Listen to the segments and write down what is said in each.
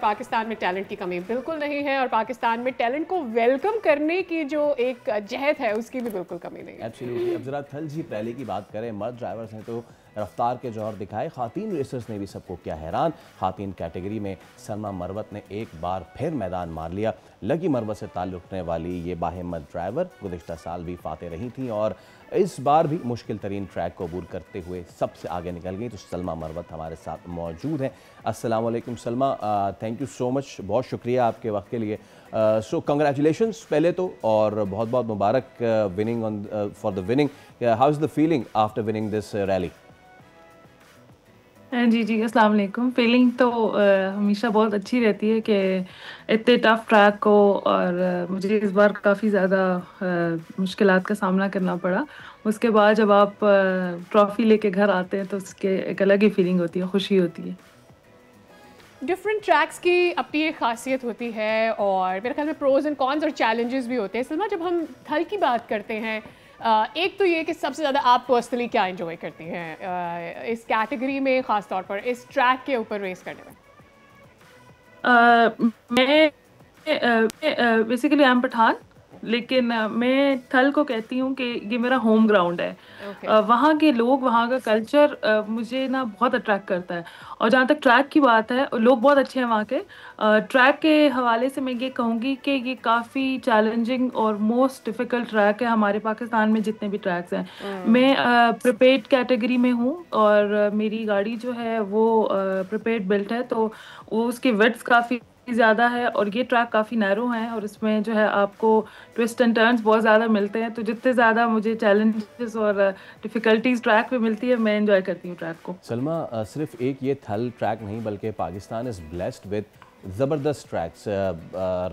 पाकिस्तान में टैलेंट की कमी बिल्कुल नहीं है और पाकिस्तान में टैलेंट को वेलकम करने की जो एक जहद है उसकी भी बिल्कुल कमी नहीं है। एब्सोल्युटली। अब जरा थल जीप रैली की बात करें, मर्द ड्राइवर्स ने तो रफ्तार के जौहर दिखाए, खातीन रेसर्स ने भी सबको किया हैरान। खातीन कैटेगरी में सलमा मरवत ने एक बार फिर मैदान मार लिया। लगी मरवत से ताल्लुक़ रखने वाली ये बाहिम्मत ड्राइवर गुज़िश्ता साल भी फाते रही थी और इस बार भी मुश्किल तरीन ट्रैक को अबूर करते हुए सबसे आगे निकल गई। तो सलमा मरवत हमारे साथ मौजूद हैं। अस्सलाम वालेकुम Salma, thank you so much, बहुत शुक्रिया आपके वक्त के लिए। सो कंग्रेचुलेशंस पहले तो, और बहुत बहुत मुबारक winning on for the winning. How is the feeling after winning this rally? जी जी, अस्सलाम वालेकुम। फीलिंग तो हमेशा बहुत अच्छी रहती है कि इतने टफ ट्रैक को, और मुझे इस बार काफ़ी ज़्यादा मुश्किलात का सामना करना पड़ा। उसके बाद जब आप ट्रॉफ़ी लेके घर आते हैं तो उसके एक अलग ही फीलिंग होती है, खुशी होती है। डिफरेंट ट्रैक्स की अपनी एक खासियत होती है और मेरे ख्याल में प्रोज एंड कॉन्स और चैलेंजेस भी होते हैं। सलमा, जब हम थल की बात करते हैं, एक तो ये कि सबसे ज़्यादा आप पर्सनली क्या एंजॉय करती हैं इस कैटेगरी में, ख़ास तौर पर इस ट्रैक के ऊपर रेस करने में? मैं बेसिकली आई एम पठान, लेकिन मैं थल को कहती हूँ कि ये मेरा होम ग्राउंड है। वहाँ के लोग, वहाँ का कल्चर मुझे ना बहुत अट्रैक्ट करता है। और जहाँ तक ट्रैक की बात है, लोग बहुत अच्छे हैं वहाँ के। ट्रैक के हवाले से मैं ये कहूँगी कि ये काफ़ी चैलेंजिंग और मोस्ट डिफ़िकल्ट ट्रैक है हमारे पाकिस्तान में जितने भी ट्रैक्स हैं। मैं प्रिपेयर्ड कैटेगरी में हूँ और मेरी गाड़ी जो है वो प्रिपेयर्ड बिल्ट है, तो वो उसकी विड्थ काफ़ी ज़्यादा है और ये ट्रैक काफ़ी नैरो है और इसमें जो है आपको ट्विस्ट एंड टर्न्स बहुत ज़्यादा मिलते हैं। तो जितने ज़्यादा मुझे चैलेंजेस और डिफ़िकल्टीज ट्रैक पे मिलती है, मैं एंजॉय करती हूँ ट्रैक को। सलमा, सिर्फ एक ये थल ट्रैक नहीं बल्कि पाकिस्तान इज़ ब्लेस्ड विद ज़बरदस्त tracks,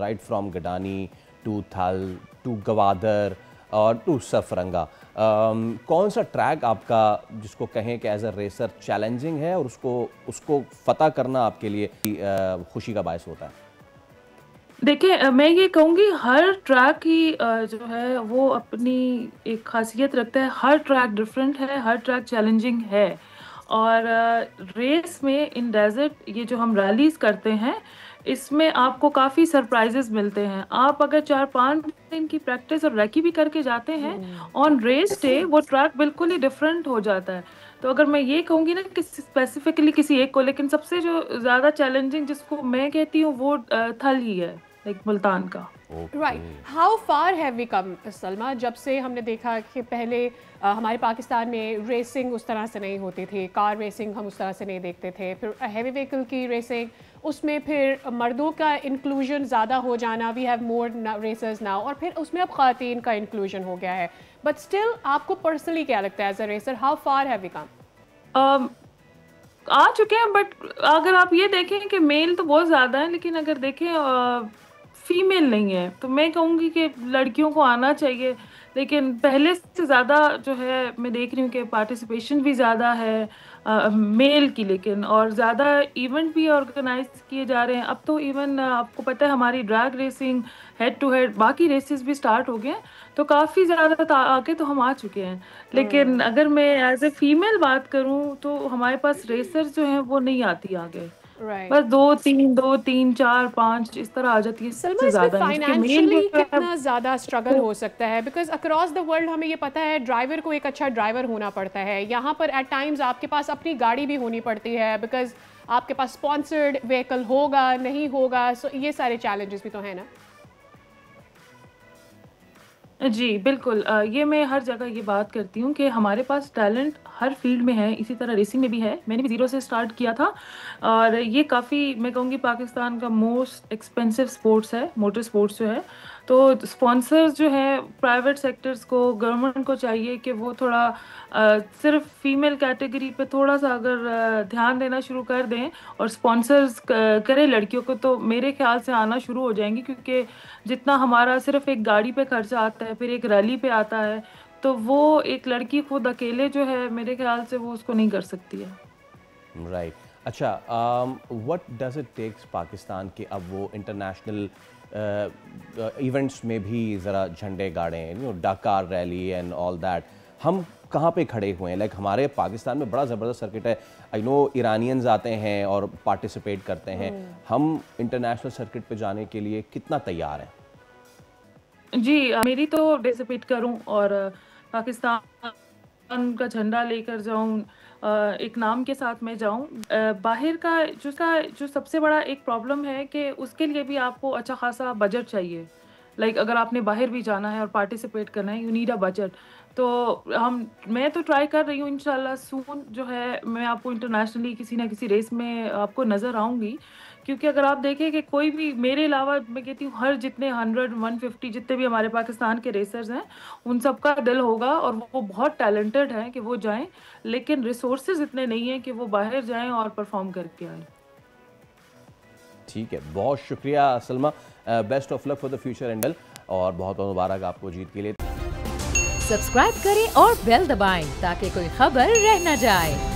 right from Gadani to Thal to Gwadar और टू सफरंगा। कौन सा ट्रैक आपका जिसको कहें कि एज अ रेसर चैलेंजिंग है और उसको फतह करना आपके लिए खुशी का बायस होता है? देखिए, मैं ये कहूँगी हर ट्रैक की जो है वो अपनी एक खासियत रखता है। हर ट्रैक डिफरेंट है, हर ट्रैक चैलेंजिंग है। और रेस में इन डेजर्ट ये जो हम रैलीज करते हैं, इसमें आपको काफ़ी सरप्राइजेस मिलते हैं। आप अगर 4-5 दिन की प्रैक्टिस और रेकी भी करके जाते हैं, ऑन रेस डे वो ट्रैक बिल्कुल ही डिफरेंट हो जाता है। तो अगर मैं ये कहूँगी ना कि स्पेसिफिकली किसी एक को, लेकिन सबसे जो ज़्यादा चैलेंजिंग जिसको मैं कहती हूँ वो थल ही है, लाइक मुल्तान का। Right, how far have we come Salma, जब से हमने देखा कि पहले हमारे पाकिस्तान में रेसिंग उस तरह से नहीं होती थी, कार रेसिंग हम उस तरह से नहीं देखते थे, फिर हैवी व्हीकल की रेसिंग, उसमें फिर मर्दों का इंक्लूजन ज़्यादा हो जाना, we have more racers now, और फिर उसमें अब ख़वातीन का इंक्लूजन हो गया है। बट स्टिल आपको पर्सनली क्या लगता है as a racer, how far have we come? आ चुके हैं, बट अगर आप ये देखें कि मेल तो बहुत ज़्यादा है, लेकिन अगर देखें फीमेल नहीं है, तो मैं कहूँगी कि लड़कियों को आना चाहिए। लेकिन पहले से ज़्यादा जो है मैं देख रही हूँ कि पार्टिसिपेशन भी ज़्यादा है मेल की, लेकिन और ज़्यादा इवेंट भी ऑर्गेनाइज किए जा रहे हैं। अब तो इवन आपको पता है हमारी drag racing, head to head, बाकी रेसेस भी स्टार्ट हो गए हैं। तो काफ़ी ज़्यादा आगे तो हम आ चुके हैं। लेकिन अगर मैं एज ए फीमेल बात करूं तो हमारे पास रेसर जो हैं वो नहीं आती आगे। बस 2-3, 4-5 इस तरह आ जाती है, सलमा, इससे इसमें ज़्यादा नहीं, क्योंकि मेल जो फाइनेंशियली है कितना ज़्यादा स्ट्रगल हो सकता है? बिकॉज अक्रॉस द वर्ल्ड हमें ये पता है ड्राइवर को एक अच्छा ड्राइवर होना पड़ता है, यहाँ पर एट टाइम्स आपके पास अपनी गाड़ी भी होनी पड़ती है, बिकॉज आपके पास स्पॉन्सर्ड व्हीकल होगा नहीं होगा, सो ये सारे चैलेंजेस भी तो है ना? जी बिल्कुल, ये मैं हर जगह ये बात करती हूँ कि हमारे पास टैलेंट हर फील्ड में है, इसी तरह रेसिंग में भी है। मैंने भी ज़ीरो से स्टार्ट किया था और ये काफ़ी, मैं कहूँगी पाकिस्तान का मोस्ट एक्सपेंसिव स्पोर्ट्स है, मोटर स्पोर्ट्स जो है। तो स्पॉन्सर्स जो है प्राइवेट सेक्टर्स को, गवर्नमेंट को चाहिए कि वो थोड़ा सिर्फ फीमेल कैटेगरी पे थोड़ा सा अगर ध्यान देना शुरू कर दें और स्पॉन्सर्स करें लड़कियों को, तो मेरे ख्याल से आना शुरू हो जाएंगी। क्योंकि जितना हमारा सिर्फ एक गाड़ी पे खर्चा आता है, फिर एक रैली पे आता है, तो वो एक लड़की खुद अकेले जो है मेरे ख्याल से वो उसको नहीं कर सकती है। राइट, अच्छा, what does it takes Pakistan के अब वो इंटरनेशनल इवेंट्स में भी ज़रा झंडे गाड़ें, you know, Dakar rally and all that, हम कहाँ पे खड़े हुए हैं? लाइक हमारे पाकिस्तान में बड़ा ज़बरदस्त सर्किट है। आई नो ईरानियंस आते हैं और पार्टिसिपेट करते हैं। हम इंटरनेशनल सर्किट पे जाने के लिए कितना तैयार हैं? जी, मेरी तो पार्टिसिपेट करूं और पाकिस्तान का झंडा लेकर जाऊं, एक नाम के साथ मैं जाऊं। बाहर का जो सबसे बड़ा एक प्रॉब्लम है कि उसके लिए भी आपको अच्छा खासा बजट चाहिए। लाइक अगर आपने बाहर भी जाना है और पार्टिसिपेट करना है, यू नीड अ बजट। तो मैं तो ट्राई कर रही हूँ, इंशाल्लाह सून जो है मैं आपको इंटरनेशनली किसी ना किसी रेस में आपको नज़र आऊँगी। क्योंकि अगर आप देखें कि कोई भी मेरे अलावा, मैं कहती हूँ हर जितने 100-150 जितने भी हमारे पाकिस्तान के रेसर्स हैं, उन सबका दिल होगा और वो बहुत टैलेंटेड हैं कि वो जाएं, लेकिन रिसोर्सेज इतने नहीं हैं कि वो बाहर जाएं और परफॉर्म करके आएं। ठीक है, बहुत शुक्रिया Salma. Best of luck for the future एंडल और बहुत बहुत मुबारक आपको जीत के लिए। सब्सक्राइब करें और बेल दबाएं ताकि कोई खबर रह न जाए।